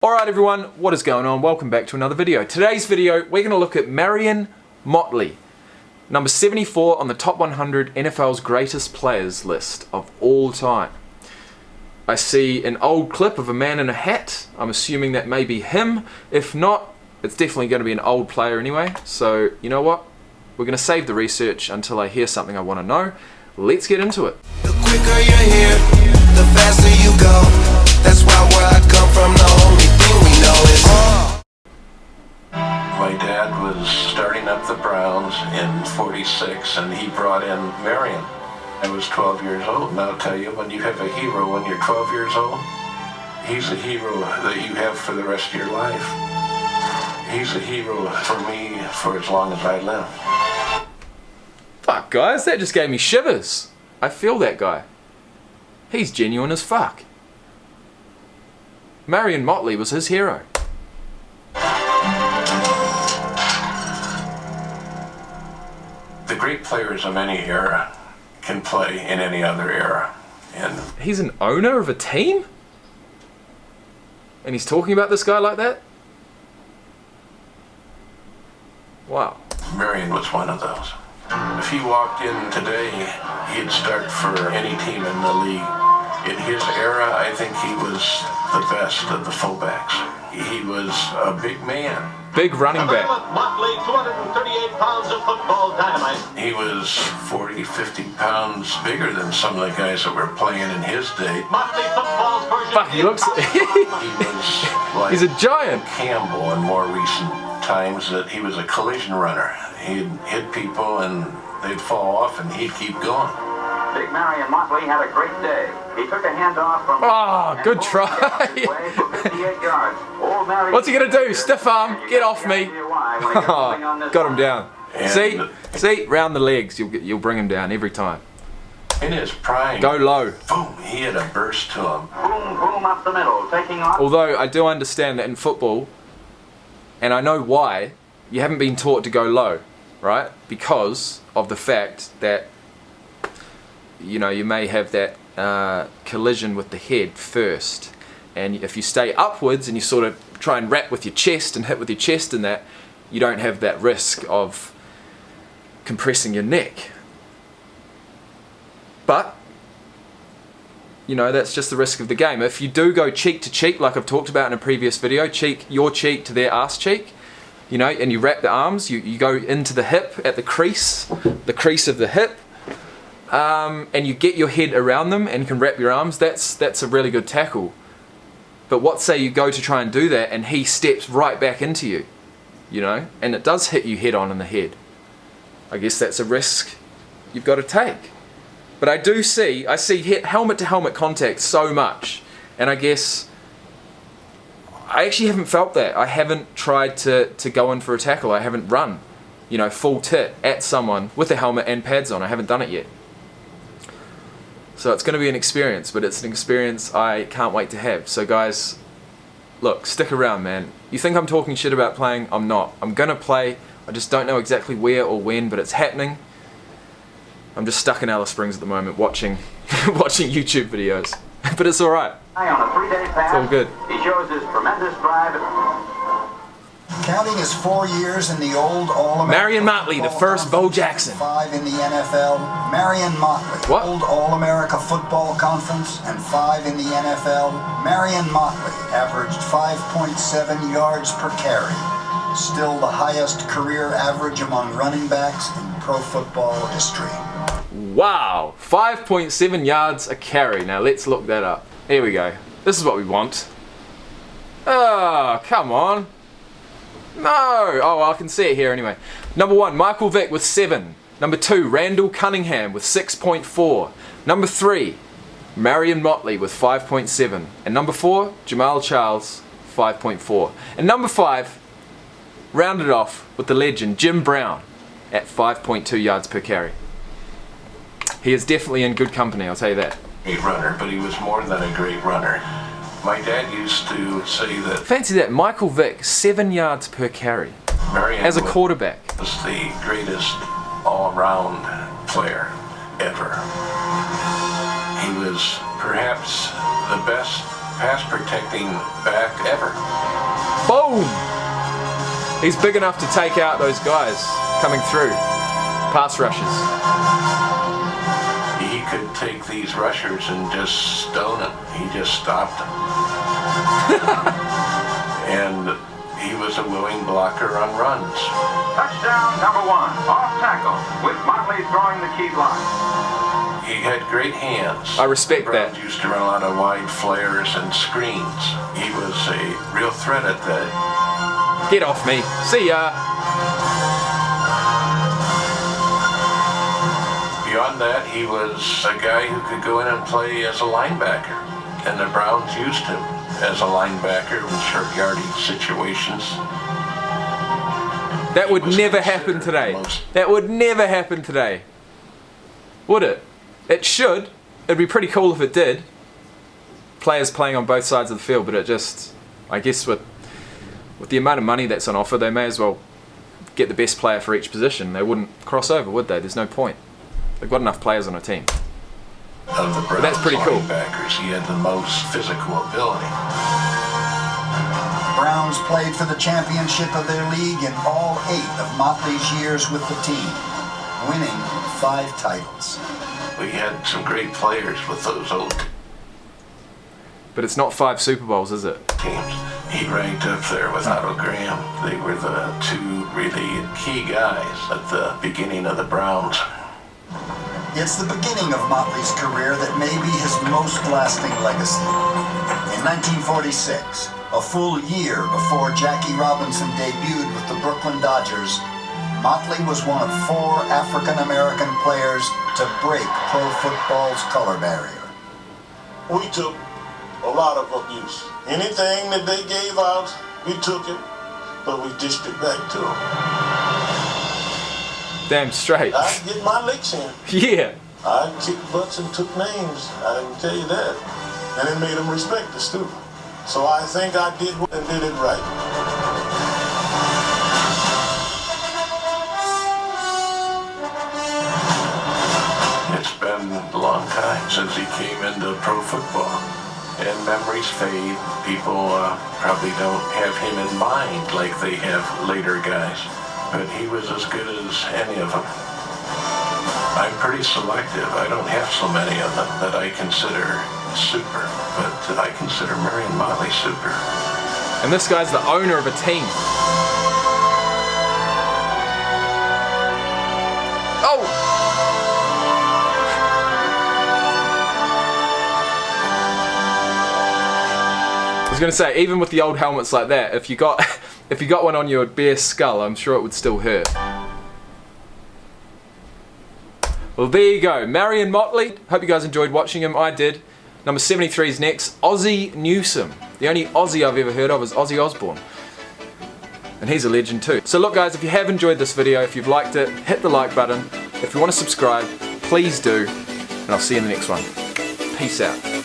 Alright everyone, what is going on? Welcome back to another video. Today's video, we're going to look at MARION MOTLEY, number 74 on the top 100 NFL's greatest players list of all time. I see an old clip of a man in a hat. I'm assuming that may be him. If not, it's definitely going to be an old player anyway. So, you know what? We're going to save the research until I hear something I want to know. Let's get into it. The quicker you're here, the faster you go. That's why where I come from, the only thing we know is My dad was starting up the Browns in '46 and he brought in Marion. I was 12 years old, and I'll tell you, when you have a hero when you're 12 years old, he's a hero that you have for the rest of your life. He's a hero for me for as long as I live. Fuck guys, that just gave me shivers. I feel that guy. He's genuine as fuck. MARION MOTLEY was his hero. The great players of any era can play in any other era. And he's an owner of a team? And he's talking about this guy like that? Wow. Marion was one of those. If he walked in today, he'd start for any team in the league. In his era, I think he was the best of the fullbacks. He was a big man. Big running back. Motley, 238 pounds of football dynamite. He was 40, 50 pounds bigger than some of the guys that were playing in his day. Motley football's version. Fuck, he looks... He was like he's a giant. Campbell in more recent times, that he was a collision runner. He'd hit people and they'd fall off and he'd keep going. Big Marion Motley had a great day. He took a handoff from... Oh, good try. What's he gonna do? Stiff arm? Get off me. Oh, got him down. And See, round the legs. You'll bring him down every time. in his prime, Go low. boom, he had a burst to him. Boom, boom up the middle, taking off. Although I do understand that in football, and I know why, you haven't been taught to go low, right? Because of the fact that, you know, you may have that collision with the head first, and if you stay upwards and you sort of try and wrap with your chest and hit with your chest and that, you don't have that risk of compressing your neck. But, you know, that's just the risk of the game. If you do go cheek to cheek, like I've talked about in a previous video, your cheek to their ass cheek, you know, and you wrap the arms, you go into the hip at the crease of the hip, and you get your head around them and can wrap your arms, that's a really good tackle. But what say you go to try and do that and he steps right back into you, you know, and it does hit you head on in the head. I guess that's a risk you've got to take. But I see helmet to helmet contact so much, and I guess I actually haven't felt that. I haven't tried to go in for a tackle. I haven't run, you know, full tit at someone with a helmet and pads on. I haven't done it yet. So it's going to be an experience, but it's an experience I can't wait to have. So guys, look, stick around, man. You think I'm talking shit about playing? I'm not. I'm going to play. I just don't know exactly where or when, but it's happening. I'm just stuck in Alice Springs at the moment watching YouTube videos. But it's alright. On a 3-day pass, It's all good. he shows his tremendous drive. Counting his 4 years in the old All-American MARION MOTLEY, the first Bo Jackson. 5 in the NFL. MARION MOTLEY, What? old All-America Football Conference, and 5 in the NFL. MARION MOTLEY averaged 5.7 yards per carry. Still the highest career average among running backs in pro football history. Wow, 5.7 yards a carry. Now let's look that up. Here we go. This is what we want. Oh, come on. No. Oh, I can see it here anyway. Number 1, Michael Vick with 7. Number 2, Randall Cunningham with 6.4. Number 3, MARION MOTLEY with 5.7. And number 4, Jamal Charles, 5.4. And number 5, rounded off with the legend Jim Brown at 5.2 yards per carry. He is definitely in good company, I'll tell you that. Great runner, but he was more than a great runner. My dad used to say that Fancy that, Michael Vick, 7 yards per carry Marion as a quarterback. was the greatest all-around player ever. He was perhaps the best pass protecting back ever. Boom! He's big enough to take out those guys coming through. Pass rushes. He could take these rushers and just stone them. He just stopped them. And he was a willing blocker on runs. Touchdown number 1, off tackle, with Motley throwing the key block. He had great hands. I respect the Browns that. Used to run a lot of wide flares and screens. He was a real threat at that. Get off me. See ya. Beyond that, he was a guy who could go in and play as a linebacker. And the Browns used him as a linebacker in short yardage situations. That would never happen today. That would never happen today. Would it? It should. It'd be pretty cool if it did. Players playing on both sides of the field, but it just, I guess with the amount of money that's on offer, they may as well get the best player for each position. They wouldn't cross over, would they? There's no point. They've got enough players on a team. Of the Browns That's pretty cool. linebackers, he had the most physical ability. Browns played for the championship of their league in all 8 of Motley's years with the team, winning 5 titles. We had some great players with those old But it's not 5 Super Bowls, is it? teams. He ranked up there with Otto Graham. They were the 2 really key guys at the beginning of the Browns. It's the beginning of Motley's career that may be his most lasting legacy. In 1946, a full year before Jackie Robinson debuted with the Brooklyn Dodgers, Motley was one of 4 African-American players to break pro football's color barrier. We took a lot of abuse. Anything that they gave out, we took it, but we dished it back to them. Damn straight. I'd get my licks in. Yeah. I kicked butts and took names, I can tell you that. And it made them respect us too. So I think I did it right. It's been a long time since he came into pro football. And memories fade. People probably don't have him in mind like they have later guys. But he was as good as any of them. I'm pretty selective. I don't have so many of them that I consider super, but I consider Marion Motley super. And this guy's the owner of a team. Oh! I was gonna say, even with the old helmets like that, if you got one on your bare skull, I'm sure it would still hurt. Well, there you go. Marion Motley. Hope you guys enjoyed watching him. I did. Number 73 is next. Ozzie Newsome. The only Aussie I've ever heard of is Ozzy Osbourne. And he's a legend too. So look guys, if you have enjoyed this video, if you've liked it, hit the like button. If you want to subscribe, please do. And I'll see you in the next one. Peace out.